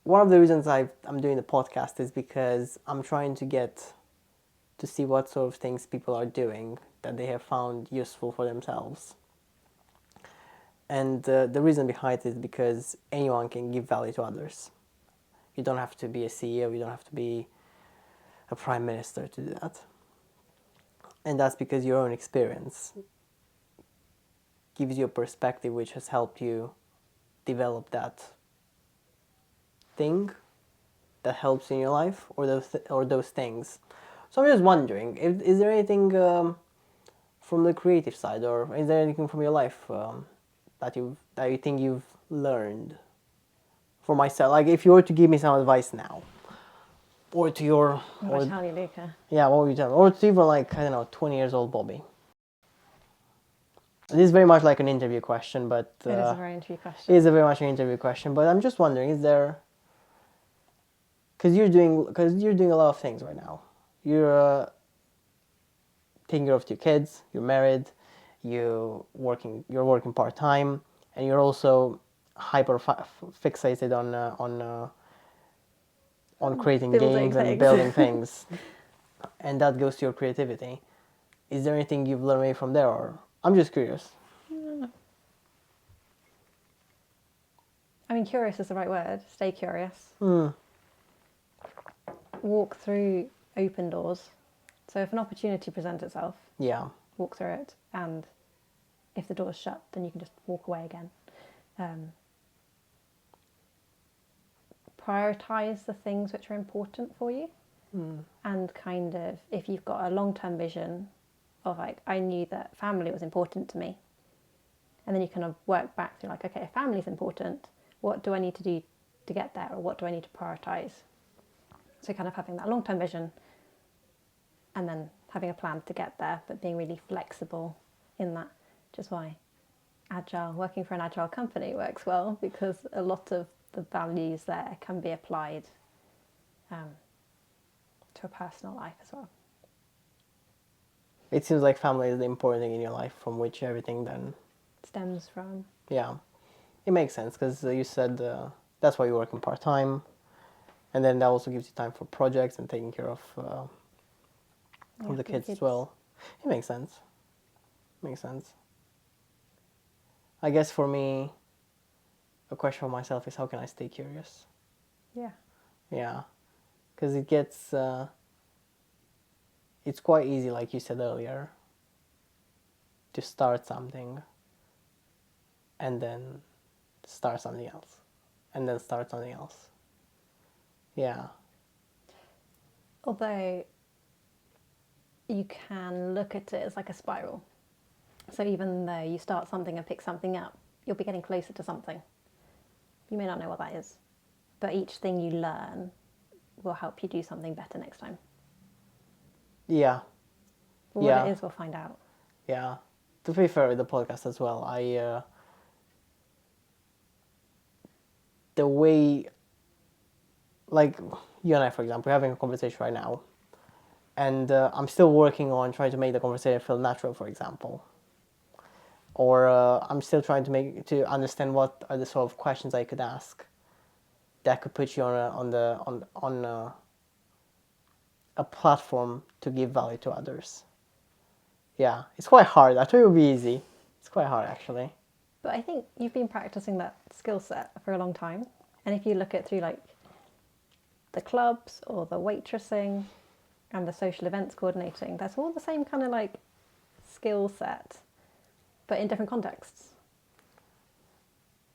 One of the reasons I'm doing the podcast is because I'm trying to get to see what sort of things people are doing that they have found useful for themselves. And the reason behind it is because anyone can give value to others. You don't have to be a CEO, you don't have to be a prime minister to do that. And that's because your own experience gives you a perspective which has helped you develop that thing that helps in your life, or those things. So I'm just wondering, is there anything from the creative side, or is there anything from your life that you think you've learned? For myself, like if you were to give me some advice now, or to your, What would I tell you, Luca? yeah, what would you tell me? Or to even like, I don't know, 20 years old Bobbie. This is very much like an interview question, but It is a very interview question. It is a very much an interview question, but I'm just wondering, is there? Because you're doing a lot of things right now. You're taking care of your kids. You're married. You're working part time, and you're also hyper fixated on creating Building games and things. building things, and that goes to your creativity. Is there anything you've learned maybe from there, or I'm just curious? I mean, curious is the right word. Stay curious. Mm. Walk through open doors. So if an opportunity presents itself, Yeah. walk through it, and if the door's shut, then you can just walk away again. Prioritize the things which are important for you, and kind of, if you've got a long-term vision of like, I knew that family was important to me, and then you kind of work back through like, okay, if family's important, what do I need to do to get there, or what do I need to prioritize? So kind of having that long-term vision, and then having a plan to get there, but being really flexible in that, which is why working for an agile company works well, because a lot of the values there can be applied to a personal life as well. It seems like family is the important thing in your life, from which everything then Stems from. Yeah, it makes sense because you said that's why you're working part time, and then that also gives you time for projects and taking care of the kids as well. It makes sense. Makes sense. I guess for me, a question for myself is, how can I stay curious? Yeah. Yeah, because it gets it's quite easy, like you said earlier, to start something and then start something else and then start something else. Yeah. Although you can look at it as like a spiral. So even though you start something and pick something up, you'll be getting closer to something. You may not know what that is, but each thing you learn will help you do something better next time. Yeah. But what it is, we'll find out. Yeah. To be fair with the podcast as well, the way, like you and I, for example, we're having a conversation right now, and I'm still working on trying to make the conversation feel natural, for example. or I'm still trying to understand what are the sort of questions I could ask that could put you on a platform to give value to others. Yeah, it's quite hard. I thought it would be easy. It's quite hard, actually. But I think you've been practicing that skill set for a long time. And if you look at through like the clubs or the waitressing and the social events coordinating, that's all the same kind of like skill set, but in different contexts.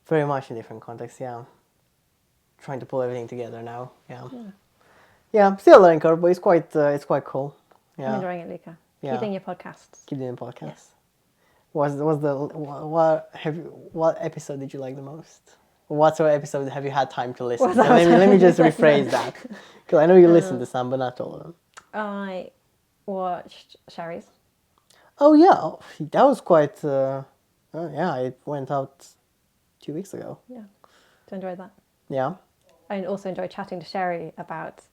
Very much in different contexts, yeah. Trying to pull everything together now, yeah. Yeah, still a learning curve, but it's quite cool. Yeah. I'm enjoying it, Luca. Yeah. Keep doing your podcasts. Keep doing podcasts. Yes. What episode did you like the most? What sort of episode have you had time to listen Well, to? Let me just rephrase that, because I know you listen Uh. to some, but not all of them. I watched Sherry's. Oh yeah, that was quite. Yeah, it went out 2 weeks ago. Yeah. So I enjoyed that. Yeah. I also enjoyed chatting to Sherry about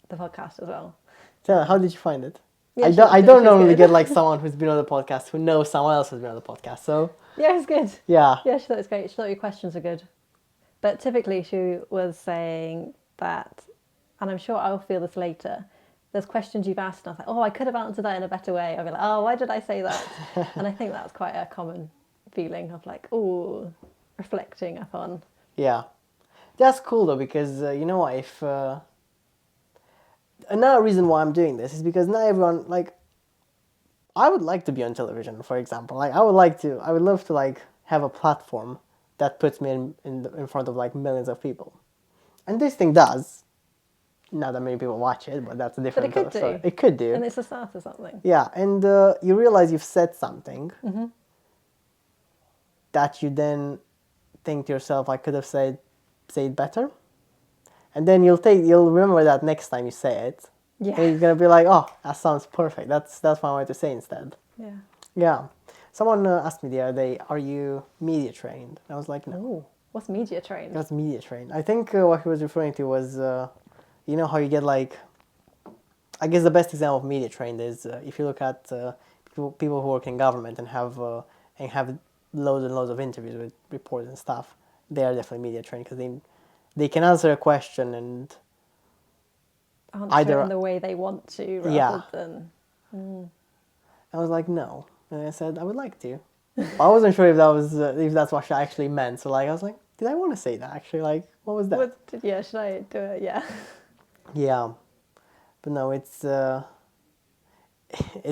the podcast as well. So how did you find it? Yeah, I don't she's normally good. get like someone who's been on the podcast who knows someone else who's been on the podcast. So Yeah, it's good. yeah. Yeah, she thought it was great. She thought your questions were good. But typically she was saying that, and I'm sure I'll feel this later, there's questions you've asked and I was like, oh, I could have answered that in a better way. I'll be like, oh, why did I say that? And I think that's quite a common feeling of like, oh, reflecting upon. Yeah. That's cool though, because you know what, if another reason why I'm doing this is because not everyone, like, I would like to be on television, for example. Like, I would love to like have a platform that puts me in front of like millions of people. And this thing does. Not that many people watch it, but that's a different But it could story. do. It could do. And it's a start of something. Yeah, and you realize you've said something that you then think to yourself, I could have said it better. And then you'll remember that next time you say it. Yeah. And you're gonna be like, oh, that sounds perfect. That's what I wanted to say instead. Yeah. Yeah. Someone asked me the other day, are you media trained? And I was like, no. Oh, what's media trained? That's media trained. I think what he was referring to was, you know how you get like, I guess the best example of media trained is if you look at people who work in government and have loads and loads of interviews with reporters and stuff. They are definitely media trained because they can answer a question and Answer it in the way they want to rather than... I was like, no. And I said, I would like to. I wasn't sure if that's what she actually meant. So like, I was like, did I want to say that actually? Like, what was that? Should I do it? Yeah. Yeah. But no, it's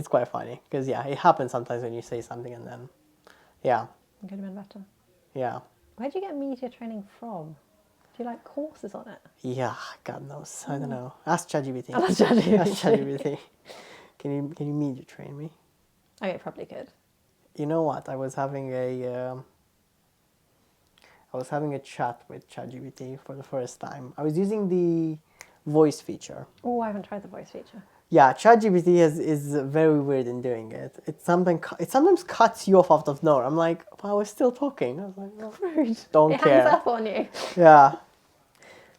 quite funny because yeah, it happens sometimes when you say something and then, yeah. It could have been better. Yeah. Where do you get media training from? Do you like courses on it? Yeah, God knows. I don't know. Ask ChatGPT. Ask ChatGPT. Ask ChatGPT. Can you media train me? I probably could. You know what? I was having a chat with ChatGPT for the first time. I was using the voice feature. Oh, I haven't tried the voice feature. Yeah, ChatGPT is very weird in doing it. It sometimes cuts you off out of nowhere. I'm like, well, I was still talking. I was like, oh, Rude. don't It care. hangs up on you. Yeah.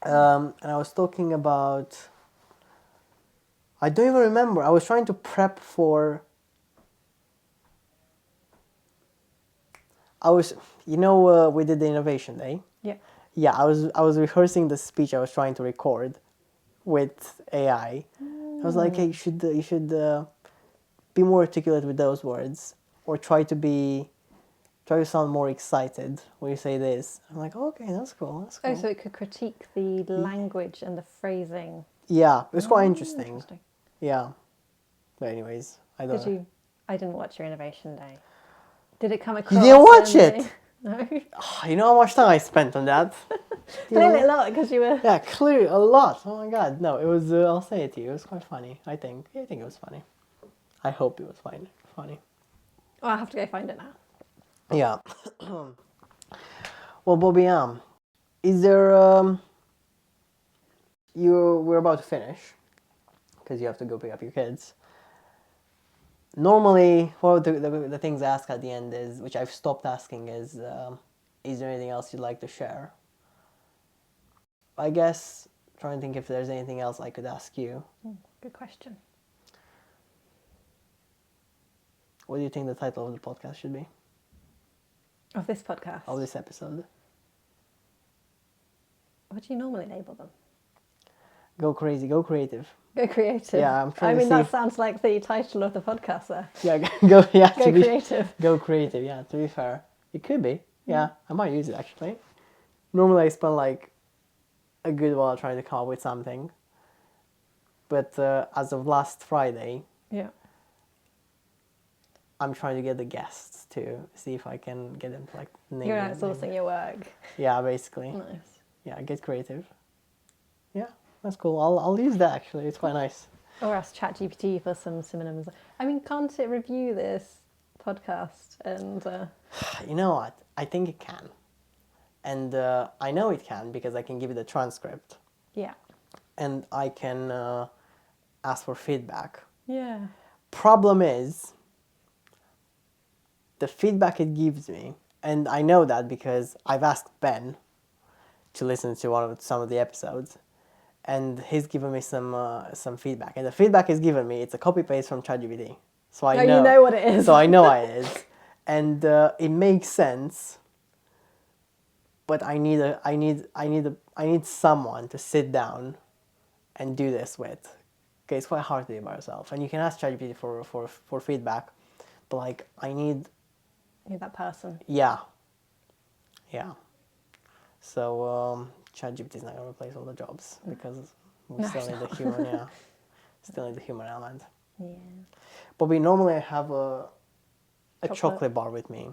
And I was talking about, I don't even remember. I was trying to prep for, we did the Innovation Day. Yeah. Yeah, I was rehearsing the speech I was trying to record with AI. I was like, hey, you should be more articulate with those words, or try to sound more excited when you say this. I'm like, okay, that's cool. That's cool. Oh, so it could critique the language and the phrasing. Yeah, it's quite interesting. Interesting. Yeah. But anyways, I don't know. I didn't watch your Innovation Day. Did it come across? You didn't watch it? No. Oh, you know how much time I spent on that? Clearly a lot because you were... Yeah, clearly a lot. Oh my god. No, it was, I'll say it to you, it was quite funny, I think. I think it was funny. I hope it was funny. Oh, I'll have to go find it now. Yeah. Well, Bobbie, is there, we're about to finish, because you have to go pick up your kids. Normally, one of the things I ask at the end is, which I've stopped asking, is there anything else you'd like to share? I guess, trying to think if there's anything else I could ask you. Good question. What do you think the title of the podcast should be? Of this podcast. of this episode? What do you normally label them? Go crazy, go creative. Go creative. Yeah, I'm trying I to mean, see that if- sounds like the title of the podcast there. Yeah, go. Yeah, Go creative. Go creative. Yeah, to be fair, it could be. Yeah, I might use it actually. Normally, I spend like a good while trying to come up with something, but as of last Friday, Yeah. I'm trying to get the guests to see if I can get them to like name You're it. outsourcing your work. Yeah, basically. Nice. Yeah, get creative. Yeah, that's cool. I'll use that actually. It's quite nice. Or ask ChatGPT for some synonyms. I mean, can't it review this podcast and... You know what? I think it can. And I know it can because I can give it a transcript. Yeah. And I can ask for feedback. Yeah. Problem is, the feedback it gives me, and I know that because I've asked Ben to listen to some of the episodes, and he's given me some feedback. And the feedback he's given me, it's a copy paste from ChatGPT. So I know. You know what it is. So I know it is, and it makes sense. But I need someone to sit down and do this with. Okay, it's quite hard to do by yourself, and you can ask ChatGPT for feedback, but like I need. You're that person. Yeah. So ChatGPT is not gonna replace all the jobs because we still need the human. Yeah, still need the human element. Yeah. Bobby, normally I have a Chocolate. chocolate bar with me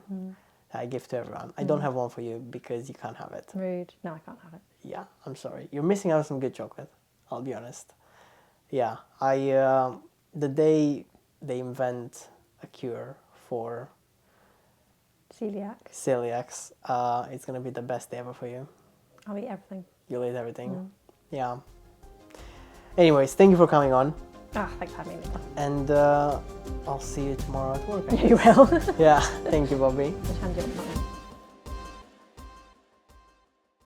that I give to everyone. I don't have one for you because you can't have it. Rude. No, I can't have it. Yeah, I'm sorry. You're missing out on some good chocolate. I'll be honest. Yeah, the day they invent a cure for celiacs, it's gonna be the best day ever for you. I'll eat everything. You'll eat everything. Yeah. Anyways, thank you for coming on, Thanks for having me. and I'll see you tomorrow at work. I You guess. will. Yeah, thank you, Bobby. Just hand you up.